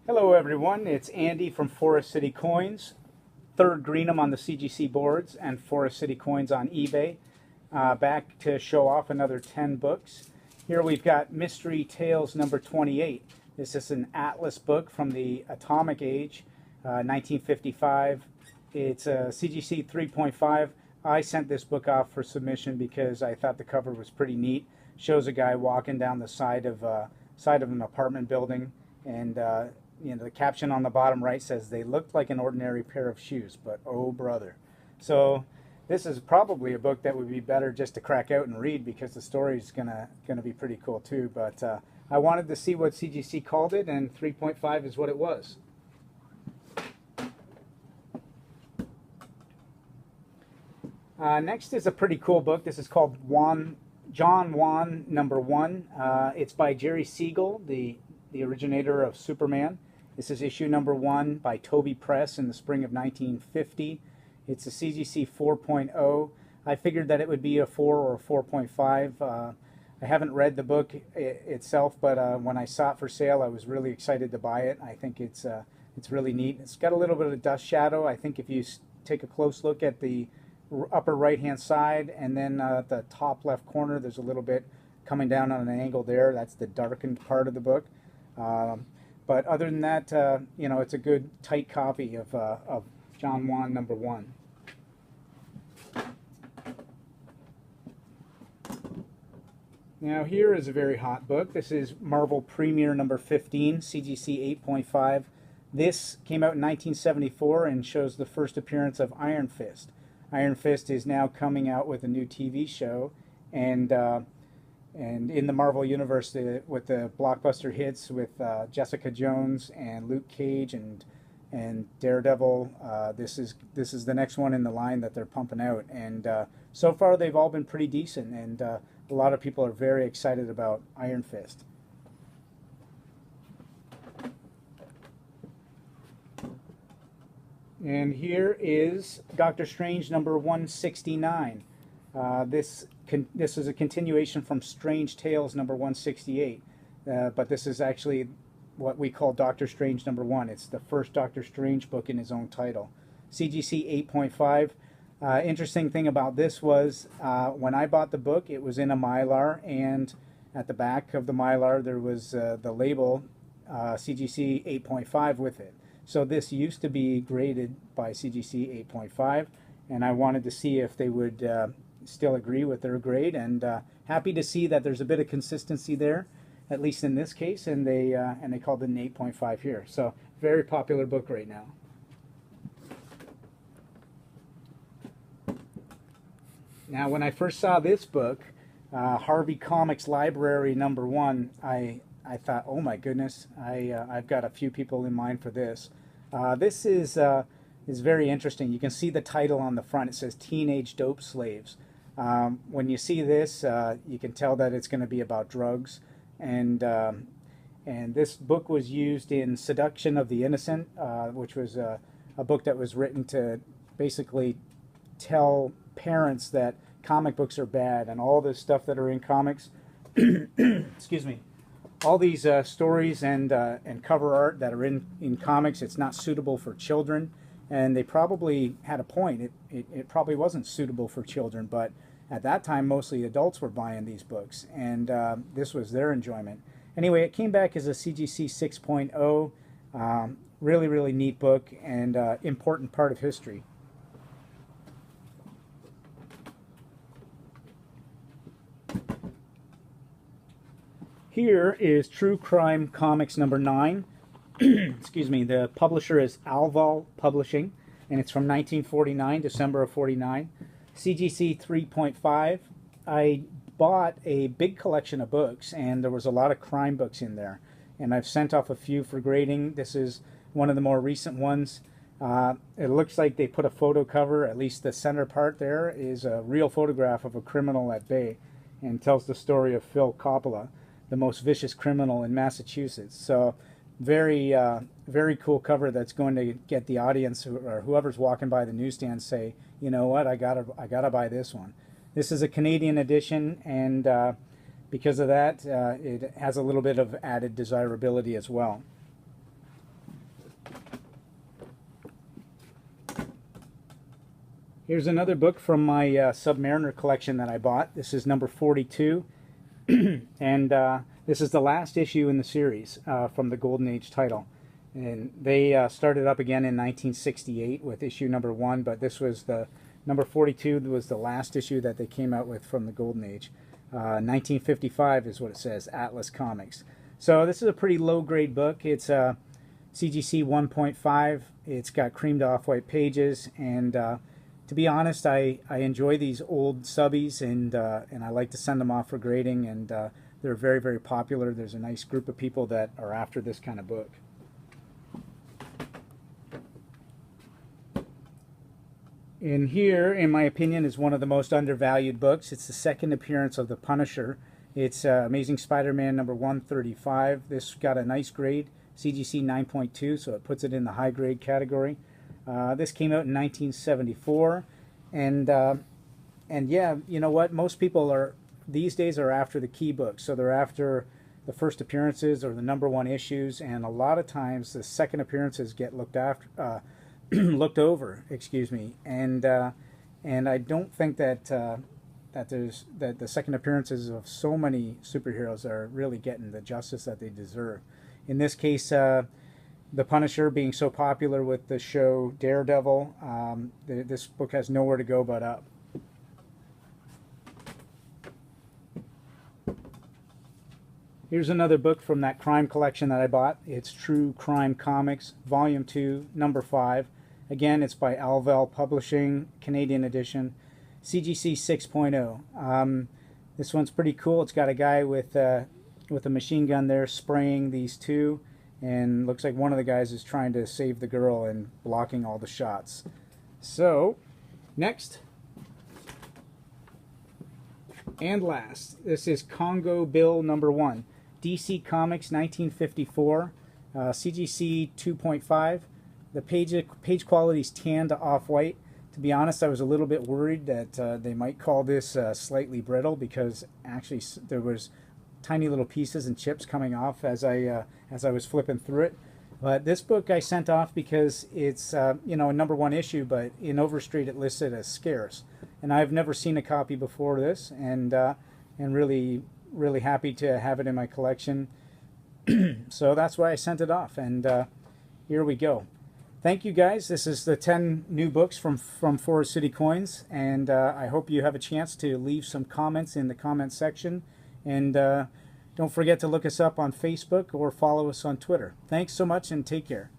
Hello everyone, it's Andy from Forest City Coins. Third Greenham on the CGC boards and Forest City Coins on eBay. Back to show off another 10 books. Here we've got Mystery Tales number 28. This is an atlas book from the Atomic Age, 1955. It's a CGC 3.5. I sent this book off for submission because I thought the cover was pretty neat. Shows a guy walking down the side of an apartment building, and the caption on the bottom right says, "They looked like an ordinary pair of shoes, but oh brother." So this is probably a book that would be better just to crack out and read, because the story is gonna be pretty cool too. But I wanted to see what CGC called it, and 3.5 is what it was. Next is a pretty cool book. This is called John Juan number 1. It's by Jerry Siegel, the originator of Superman. This is issue number 1 by Toby Press in the spring of 1950. It's a CGC 4.0. I figured that it would be a 4 or a 4.5. I haven't read the book itself, but when I saw it for sale, I was really excited to buy it. I think it's really neat. It's got a little bit of dust shadow. I think if you take a close look at the upper right hand side, and then at the top left corner there's a little bit coming down on an angle there. That's the darkened part of the book. But other than that, it's a good tight copy of John Juan number 1. Now here is a very hot book. This is Marvel Premiere number 15, CGC 8.5. This came out in 1974 and shows the first appearance of Iron Fist. Iron Fist is now coming out with a new TV show, and in the Marvel universe, with the blockbuster hits with Jessica Jones and Luke Cage and Daredevil, this is the next one in the line that they're pumping out. And so far, they've all been pretty decent, and a lot of people are very excited about Iron Fist. And here is Doctor Strange number 169. This is a continuation from Strange Tales number 168, but this is actually what we call Doctor Strange number 1. It's the first Doctor Strange book in his own title. CGC 8.5. Interesting thing about this was when I bought the book, it was in a Mylar, and at the back of the Mylar there was the label CGC 8.5 with it. So this used to be graded by CGC 8.5, and I wanted to see if they would still agree with their grade, and happy to see that there's a bit of consistency there, at least in this case, and they called it an 8.5 here. So very popular book right now. Now when I first saw this book, Harvey Comics Library number 1, I thought, oh my goodness, I've got a few people in mind for this. This is very interesting. You can see the title on the front. It says Teenage Dope Slaves. When you see this, you can tell that it's going to be about drugs. And this book was used in Seduction of the Innocent, which was a book that was written to basically tell parents that comic books are bad, and all this stuff that are in comics. Excuse me. All these stories and cover art that are in comics, it's not suitable for children, and they probably had a point. It probably wasn't suitable for children, but at that time mostly adults were buying these books, and this was their enjoyment. Anyway, it came back as a CGC 6.0. Really, really neat book, and important part of history. Here is True Crime Comics number 9. Excuse me. The publisher is Alval Publishing, and it's from 1949, December of 49. CGC 3.5. I bought a big collection of books, and there was a lot of crime books in there, and I've sent off a few for grading. This is one of the more recent ones. It looks like they put a photo cover, at least the center part there is a real photograph of a criminal at bay, and tells the story of Phil Coppola, the most vicious criminal in Massachusetts. So very cool cover that's going to get the audience or whoever's walking by the newsstand say, you know what, I gotta buy this one. This is a Canadian edition, and because of that, it has a little bit of added desirability as well. Here's another book from my Submariner collection that I bought. This is number 42, and this is the last issue in the series from the Golden Age title. And they started up again in 1968 with issue number 1, but this was the number 42 was the last issue that they came out with from the Golden Age. 1955 is what it says, Atlas Comics. So this is a pretty low-grade book. It's CGC 1.5. It's got creamed off-white pages, and to be honest, I enjoy these old subbies, and I like to send them off for grading, and they're very, very popular. There's a nice group of people that are after this kind of book. And here, in my opinion, is one of the most undervalued books. It's the second appearance of the Punisher. It's Amazing Spider-Man number 135. This got a nice grade, CGC 9.2, so it puts it in the high grade category. This came out in 1974, and yeah, you know what? Most people are these days are after the key books, so they're after the first appearances or the number 1 issues, and a lot of times the second appearances get looked after. Looked over, excuse me, and I don't think that that the second appearances of so many superheroes are really getting the justice that they deserve. In this case, the Punisher being so popular with the show Daredevil, this book has nowhere to go but up. Here's another book from that crime collection that I bought. It's True Crime Comics, Volume 2, Number 5. Again, it's by Alvel Publishing, Canadian edition, CGC 6.0. This one's pretty cool. It's got a guy with a machine gun there spraying these two, and looks like one of the guys is trying to save the girl and blocking all the shots. So, next and last, this is Congo Bill number 1, DC Comics 1954, CGC 2.5. The page quality is tan to off-white. To be honest, I was a little bit worried that they might call this slightly brittle, because actually there was tiny little pieces and chips coming off as I was flipping through it. But this book I sent off because it's you know, a number 1 issue, but in Overstreet it listed as scarce, and I've never seen a copy before this, and really happy to have it in my collection. So that's why I sent it off, and here we go. Thank you guys. This is the 10 new books from Forest City Coins, and I hope you have a chance to leave some comments in the comment section, and don't forget to look us up on Facebook or follow us on Twitter. Thanks so much, and take care.